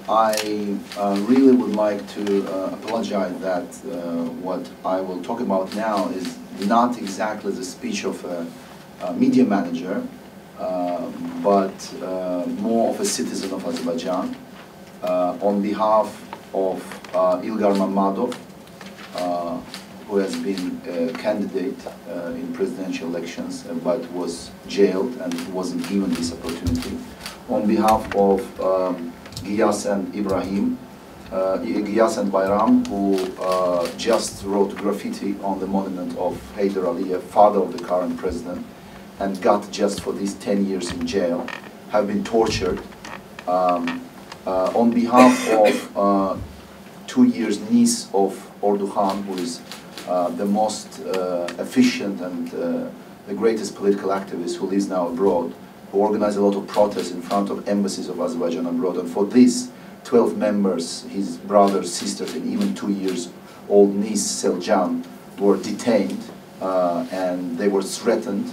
I really would like to apologize that what I will talk about now is not exactly the speech of a media manager, but more of a citizen of Azerbaijan on behalf of Ilgar Mammadov, who has been a candidate in presidential elections but was jailed and wasn't given this opportunity. On behalf of Giyas and Ibrahim, Giyas and Bayram, who just wrote graffiti on the monument of Heydar Aliyev, father of the current president, and got just for these 10 years in jail, have been tortured. On behalf of 2 years niece of Erdogan, who is the most efficient and the greatest political activist who lives now abroad, who organized a lot of protests in front of embassies of Azerbaijan abroad. And for this, 12 members, his brothers, sisters, and even 2 years old niece Seljan were detained and they were threatened,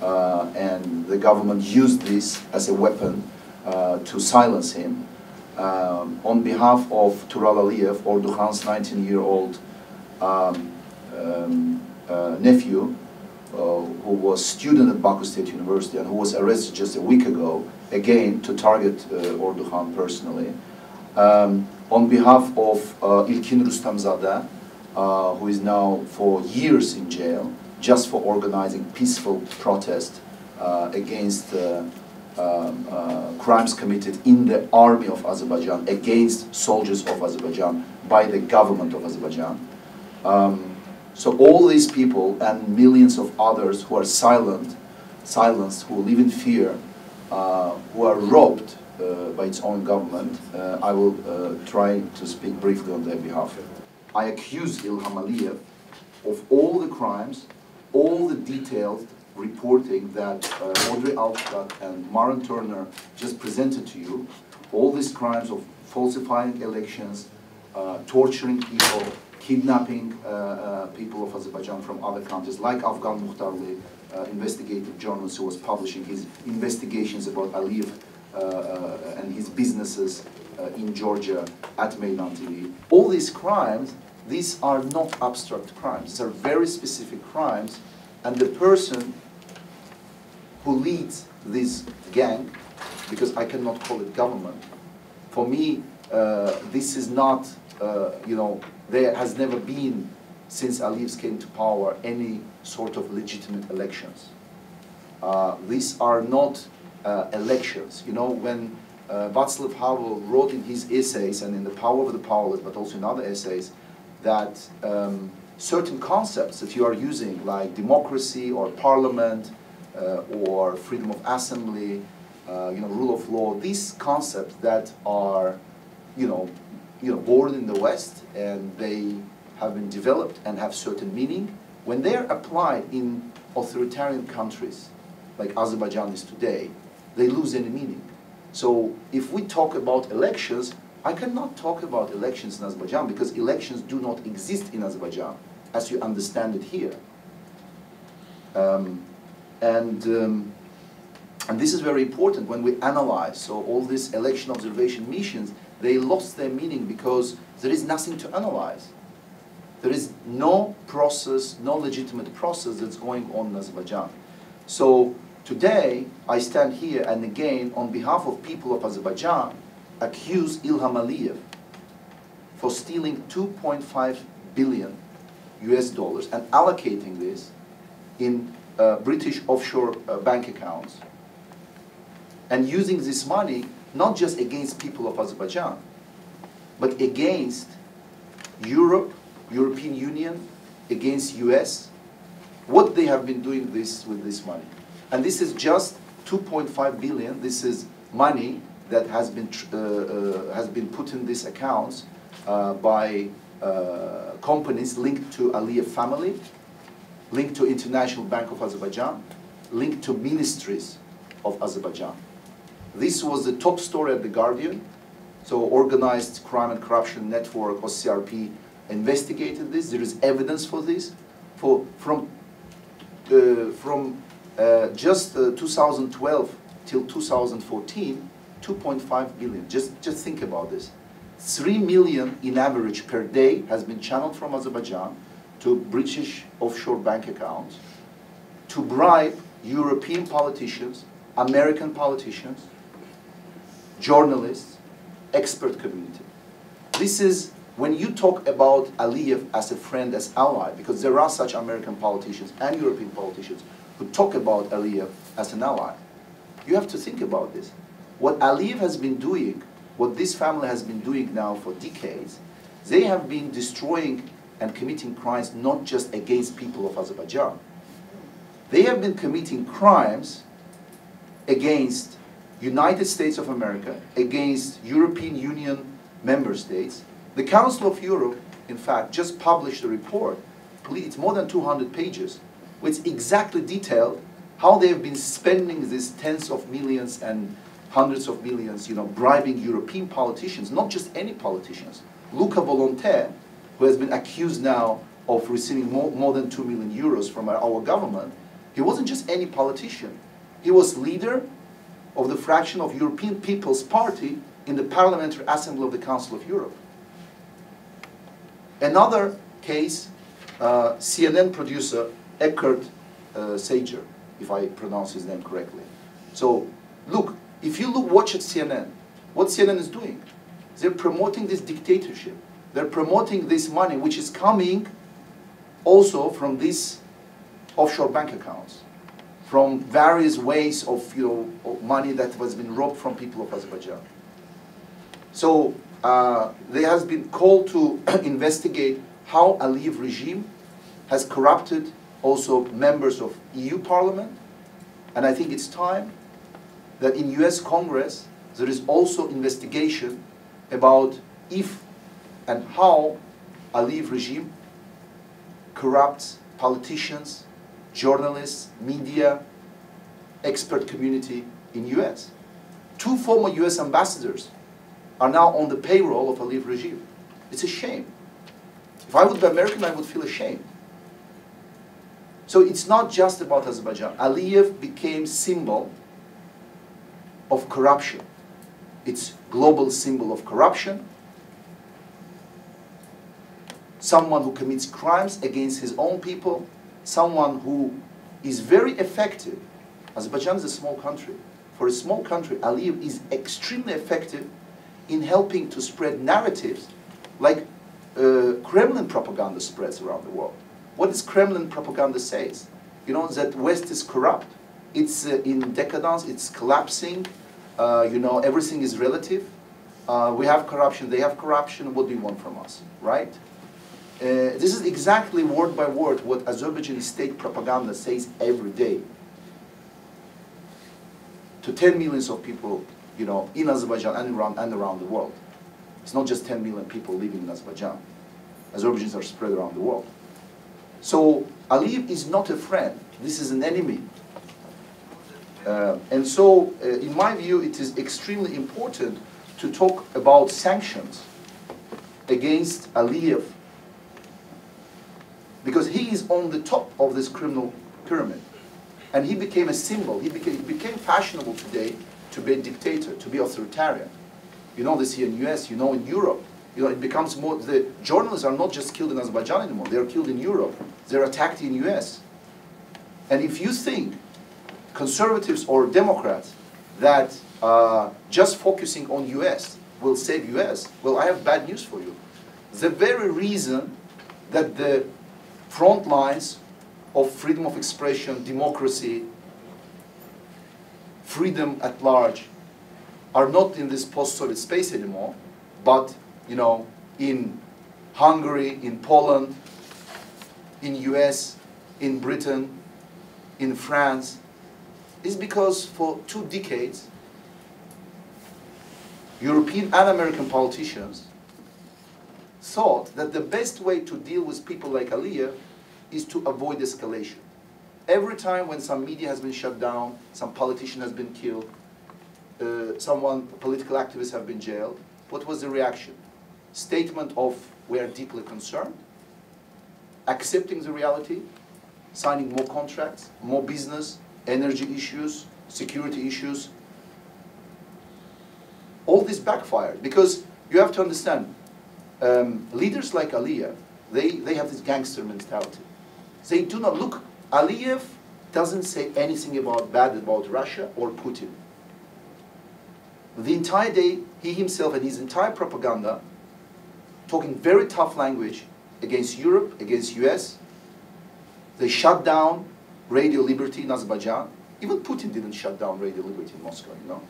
and the government used this as a weapon to silence him. On behalf of Tural Aliyev, Erdogan's 19-year-old nephew, who was student at Baku State University and who was arrested just a week ago, again to target Erdogan personally. On behalf of Ilkin Rustamzadeh, who is now for years in jail, just for organizing peaceful protest against crimes committed in the army of Azerbaijan, against soldiers of Azerbaijan, by the government of Azerbaijan. So all these people and millions of others who are silenced, who live in fear, who are robbed by its own government, I will try to speak briefly on their behalf. I accuse Ilham Aliyev of all the crimes, all the detailed reporting that Audrey Alpstadt and Maren Turner just presented to you, all these crimes of falsifying elections, torturing people, kidnapping people of Azerbaijan from other countries, like Afgan Muhtarli, investigative journalist who was publishing his investigations about Aliyev and his businesses in Georgia at Meydan TV. All these crimes, these are not abstract crimes. These are very specific crimes, and the person who leads this gang, because I cannot call it government, for me, this is not, there has never been, since Aliyev came to power, any sort of legitimate elections. These are not elections. You know, when Václav Havel wrote in his essays and in The Power of the Powerless, but also in other essays, that certain concepts that you are using, like democracy or parliament or freedom of assembly, rule of law, these concepts that are, born in the West and they have been developed and have certain meaning, when they are applied in authoritarian countries like Azerbaijan is today, they lose any meaning. So if we talk about elections, I cannot talk about elections in Azerbaijan because elections do not exist in Azerbaijan as you understand it here. And this is very important when we analyze. So all these election observation missions, they lost their meaning because there is nothing to analyze. There is no process, no legitimate process that's going on in Azerbaijan. So today, I stand here and again, on behalf of people of Azerbaijan, accuse Ilham Aliyev for stealing 2.5 billion US dollars and allocating this in British offshore bank accounts, and using this money not just against people of Azerbaijan, but against Europe, European Union, against US, what they have been doing with this money. And this is just 2.5 billion. This is money that has been put in these accounts by companies linked to Aliyev family, linked to International Bank of Azerbaijan, linked to ministries of Azerbaijan. This was the top story at The Guardian. So Organized Crime and Corruption Network, or CRP, investigated this. There is evidence for this. From just 2012 till 2014, 2.5 billion. Just think about this. 3 million in average per day has been channeled from Azerbaijan to British offshore bank accounts to bribe European politicians, American politicians, journalists, expert community. This is when you talk about Aliyev as a friend, as ally, because there are such American politicians and European politicians who talk about Aliyev as an ally. You have to think about this. What Aliyev has been doing, what this family has been doing now for decades, they have been destroying and committing crimes not just against people of Azerbaijan. They have been committing crimes against United States of America, against European Union member states. The Council of Europe, in fact, just published a report. It's more than 200 pages, which exactly detailed how they have been spending these tens of millions and hundreds of millions, bribing European politicians, not just any politicians. Luca Volonté, who has been accused now of receiving more than 2 million euros from our government, he wasn't just any politician. He was leader of the fraction of European People's Party in the Parliamentary Assembly of the Council of Europe. Another case, CNN producer Eckhard Sager, if I pronounce his name correctly. So look, if you watch at CNN, what CNN is doing, they're promoting this dictatorship. They're promoting this money which is coming also from these offshore bank accounts, from various ways of, of money that has been robbed from people of Azerbaijan. So there has been called to investigate how Aliyev regime has corrupted also members of EU Parliament, and I think it's time that in US Congress there is also investigation about if and how Aliyev regime corrupts politicians, journalists, media, expert community in US. 2 former US ambassadors are now on the payroll of Aliyev regime. It's a shame. If I would be American, I would feel ashamed. So it's not just about Azerbaijan. Aliyev became symbol of corruption. It's global symbol of corruption. Someone who commits crimes against his own people, someone who is very effective. Azerbaijan is a small country. For a small country, Aliyev is extremely effective in helping to spread narratives like Kremlin propaganda spreads around the world. What does Kremlin propaganda say? That West is corrupt. It's in decadence, it's collapsing, everything is relative. We have corruption, they have corruption, what do you want from us, right? This is exactly word by word what Azerbaijani state propaganda says every day to 10 millions of people, in Azerbaijan and around the world. It's not just 10 million people living in Azerbaijan. Azerbaijanis are spread around the world. So Aliyev is not a friend. This is an enemy. And so, in my view, it is extremely important to talk about sanctions against Aliyev, because he is on the top of this criminal pyramid. And he became a symbol. It became fashionable today to be a dictator, to be authoritarian. You know this here in the US, in Europe. It becomes more, the journalists are not just killed in Azerbaijan anymore, they are killed in Europe. They're attacked in the US. And if you think, conservatives or Democrats, that just focusing on US will save US, well, I have bad news for you. The very reason that the front lines of freedom of expression, democracy, freedom at large are not in this post-Soviet space anymore, but in Hungary, in Poland, in US, in Britain, in France, is because for 2 decades, European and American politicians thought that the best way to deal with people like Aliyev is to avoid escalation. Every time when some media has been shut down, some politician has been killed, political activists have been jailed, what was the reaction? Statement of, we are deeply concerned, accepting the reality, signing more contracts, more business, energy issues, security issues. all this backfired, because you have to understand, leaders like Aliyev, they have this gangster mentality. They do not look, Aliyev doesn't say anything bad about Russia or Putin. The entire day, he himself and his entire propaganda, talking very tough language against Europe, against US. They shut down radio liberty in Azerbaijan. Even Putin didn't shut down radio liberty in Moscow, you know.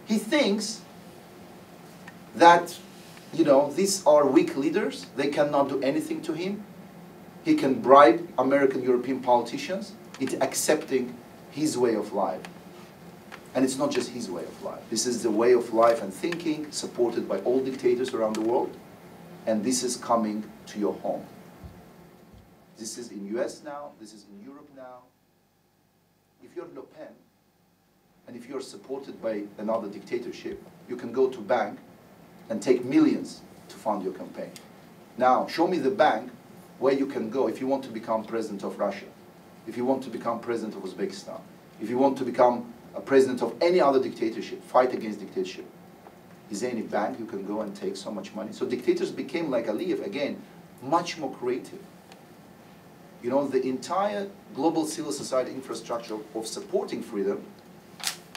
He thinks that, you know, these are weak leaders. They cannot do anything to him. He can bribe American, European politicians into accepting his way of life. And it's not just his way of life. This is the way of life and thinking supported by all dictators around the world. And this is coming to your home. This is in US now, this is in Europe now. If you're Le Pen, and if you're supported by another dictatorship, you can go to bank and take millions to fund your campaign. Now, show me the bank where you can go if you want to become president of Russia, if you want to become president of Uzbekistan, if you want to become a president of any other dictatorship, fight against dictatorship. Is there any bank you can go and take so much money? So dictators became, like Aliyev, again, much more creative. You know, the entire global civil society infrastructure of supporting freedom,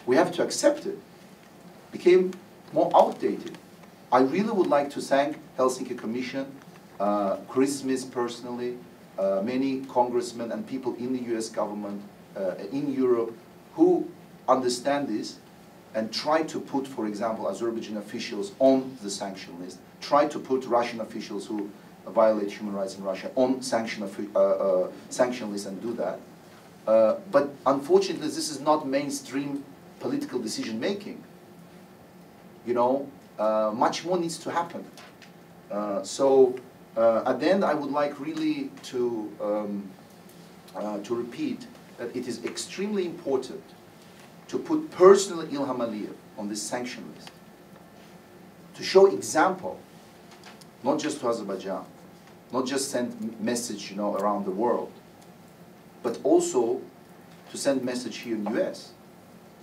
we have to accept it, became more outdated. I really would like to thank Helsinki Commission, Chris Smith personally, many congressmen and people in the US government, in Europe, who understand this and try to put, for example, Azerbaijan officials on the sanction list, try to put Russian officials who violate human rights in Russia on sanction list and do that. But unfortunately, this is not mainstream political decision making. You know, much more needs to happen. So at the end, I would like really to repeat that it is extremely important to put personally Ilham Aliyev on this sanction list, to show example, not just to Azerbaijan, not just send message, you know, around the world, but also to send message here in US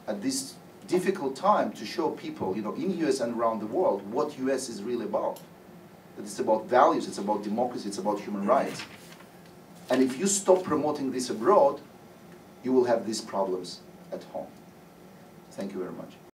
at this difficult time, to show people, you know, in US and around the world what US is really about. That it's about values, it's about democracy, it's about human rights. And if you stop promoting this abroad, you will have these problems at home. Thank you very much.